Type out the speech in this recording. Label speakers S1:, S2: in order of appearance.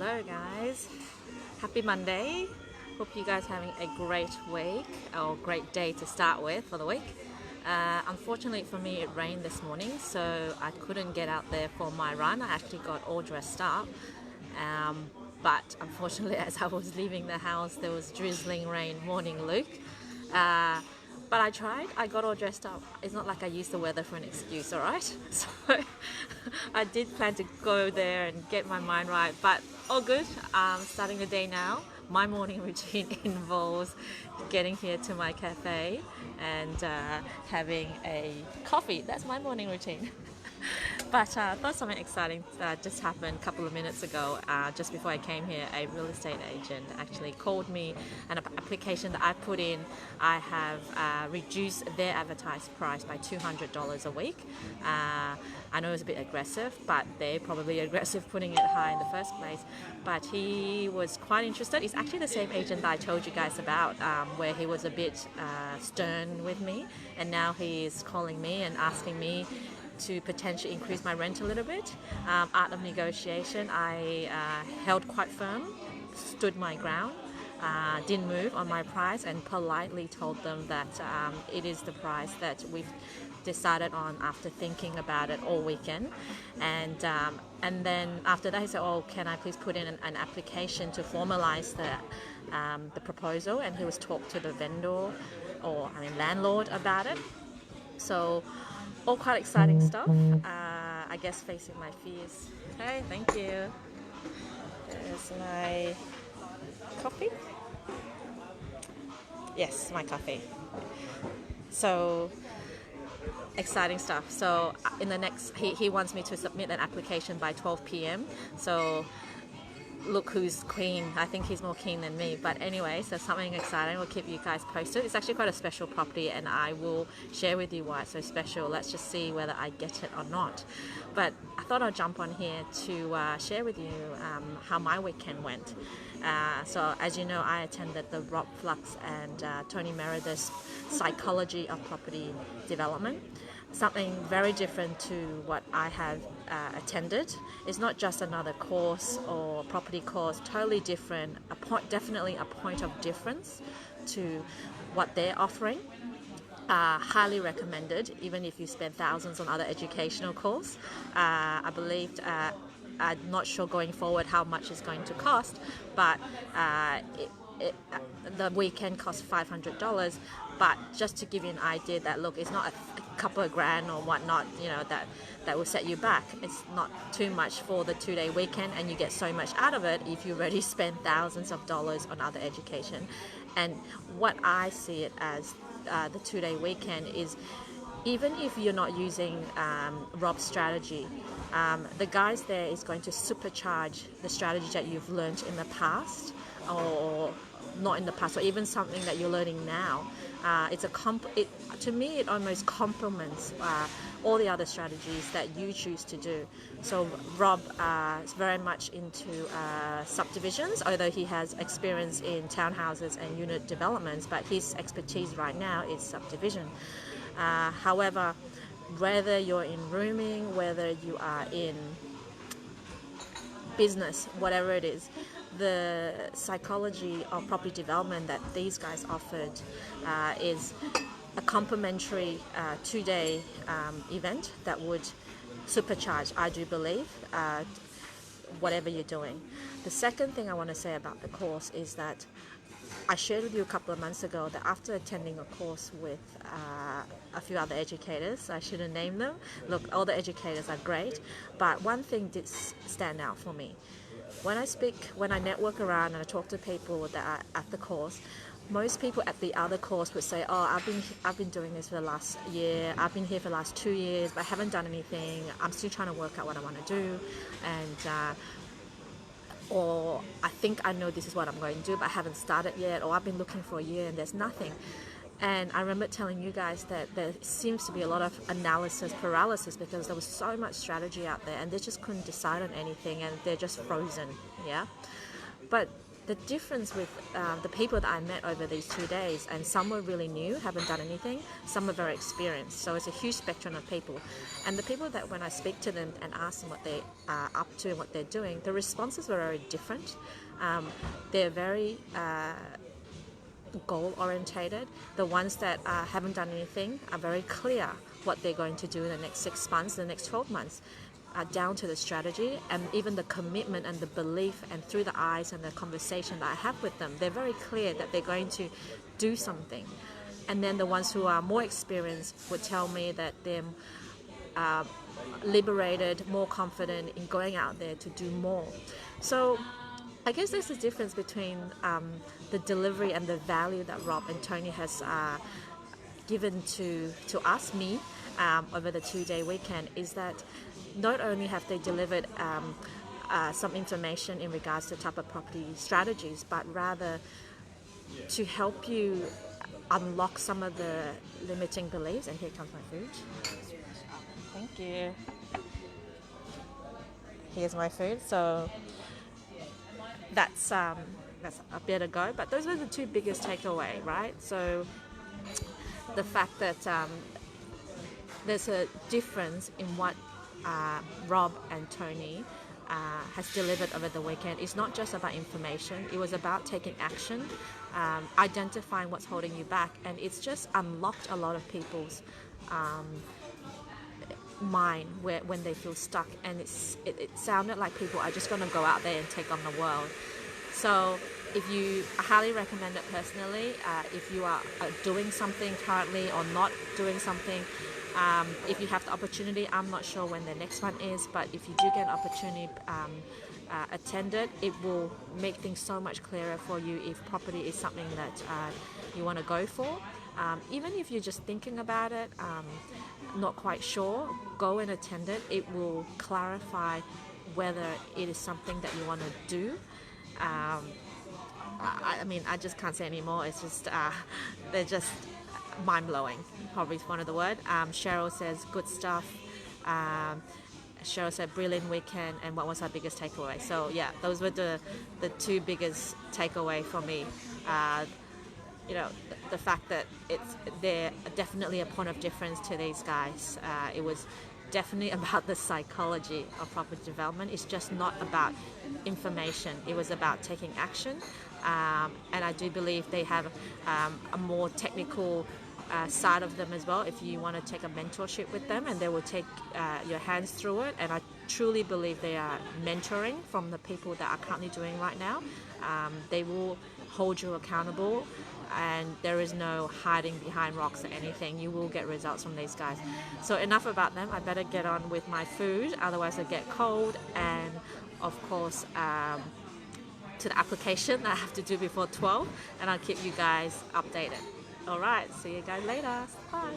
S1: Hello guys, happy Monday. Hope you guys are having a great week or great day to start with for the week. Unfortunately for me it rained this morning, so I couldn't get out there for my run. I actually got all dressed up, but unfortunately as I was leaving the house there was drizzling rain. Morning Luke. But I tried, I got all dressed up. It's not like I used the weather for an excuse, alright? So I did plan to go there and get my mind right, but all good. Starting the day now. My morning routine involves getting here to my cafe and having a coffee. That's my morning routine. But I thought something exciting just happened a couple of minutes ago. Just before I came here, a real estate agent actually called me. An application that I put in, I have reduced their advertised price by $200 a week. I know it's a bit aggressive, but they're probably aggressive putting it high in the first place. But he was quite interested. It's actually the same agent that I told you guys about, where he was a bit stern with me, and now he's calling me and asking me to potentially increase my rent a little bit. Art of negotiation, I held quite firm, stood my ground, didn't move on my price, and politely told them that it is the price that we've decided on after thinking about it all weekend. And then after that he said, oh, can I please put in an application to formalize the proposal, and he was talk to the vendor, or landlord, about it. So all quite exciting stuff. I guess facing my fears. Okay, thank you. There's my coffee. Yes, my coffee. So exciting stuff. So in the next, he wants me to submit an application by 12 p.m. So look who's keen. I think he's more keen than me, but anyway, so something exciting. We'll keep you guys posted. It's actually quite a special property, and I will share with you why it's so special. Let's just see whether I get it or not. But I thought I'd jump on here to share with you how my weekend went. So as you know, I attended the Flux and Tony Meredith's Psychology of Property Development. Something very different to what I have attended. It's not just another course or property course, totally different, definitely a point of difference to what they're offering. Highly recommended, even if you spend thousands on other educational course. I believe, I'm not sure going forward how much it's going to cost, but the weekend cost $500. But just to give you an idea that, look, it's not a couple of grand or whatnot, that will set you back. It's not too much for the 2-day weekend, and you get so much out of it if you already spend thousands of dollars on other education. And what I see it as, the 2-day weekend is, even if you're not using Rob's strategy, the guys there is going to supercharge the strategy that you've learned in the past, or not in the past, or even something that you're learning now. To me, it almost complements all the other strategies that you choose to do. So Rob is very much into subdivisions, although he has experience in townhouses and unit developments, but his expertise right now is subdivision. However, whether you're in rooming, whether you are in business, whatever it is, the psychology of property development that these guys offered is a complimentary 2-day event that would supercharge, I do believe, whatever you're doing. The second thing I want to say about the course is that I shared with you a couple of months ago that after attending a course with a few other educators, I shouldn't name them. Look, all the educators are great, but one thing did stand out for me. When I network around and I talk to people that are at the course, most people at the other course would say, oh, I've been doing this for the last year, I've been here for the last 2 years, but I haven't done anything, I'm still trying to work out what I want to do, and or I think I know this is what I'm going to do, but I haven't started yet, or I've been looking for a year and there's nothing. And I remember telling you guys that there seems to be a lot of analysis paralysis, because there was so much strategy out there and they just couldn't decide on anything, and they're just frozen. Yeah. But the difference with the people that I met over these 2 days, and some were really new, haven't done anything, some are very experienced. So it's a huge spectrum of people. And the people that when I speak to them and ask them what they are up to and what they're doing, the responses were very different. They're very goal orientated. The ones that haven't done anything are very clear what they're going to do in the next 6 months, the next 12 months. Down to the strategy and even the commitment and the belief, and through the eyes and the conversation that I have with them, they're very clear that they're going to do something. And then the ones who are more experienced would tell me that they're liberated, more confident in going out there to do more. So I guess there's a difference between the delivery and the value that Rob and Tony has given to us, me, over the 2-day weekend, is that not only have they delivered some information in regards to type of property strategies, but rather to help you unlock some of the limiting beliefs. And here comes my food. Thank you. Here's my food. So that's a bit ago, but those were the two biggest takeaway, right? So the fact that there's a difference in what Rob and Tony has delivered over the weekend. It's not just about information, it was about taking action, identifying what's holding you back, and it's just unlocked a lot of people's mind when they feel stuck, and it sounded like people are just going to go out there and take on the world. So I highly recommend it personally. If you are doing something currently or not doing something, if you have the opportunity, I'm not sure when the next one is, but if you do get an opportunity, attend it. It will make things so much clearer for you if property is something that you want to go for. Even if you're just thinking about it, not quite sure, go and attend it. It will clarify whether it is something that you want to do. I mean, I just can't say anymore. It's just, they're just mind-blowing, probably is one of the words. Cheryl says, good stuff. Cheryl said, brilliant weekend, and what was our biggest takeaway? So yeah, those were the two biggest takeaway for me. You know, the fact that they're definitely a point of difference to these guys. It was definitely about the psychology of property development. It's just not about information. It was about taking action. And I do believe they have a more technical side of them as well, if you want to take a mentorship with them, and they will take your hands through it. And I truly believe they are mentoring from the people that are currently doing right now. They will hold you accountable, and there is no hiding behind rocks or anything. You will get results from these guys. So enough about them. I better get on with my food, otherwise I get cold, and of course to the application that I have to do before 12, and I'll keep you guys updated. All right, see you guys later. Bye.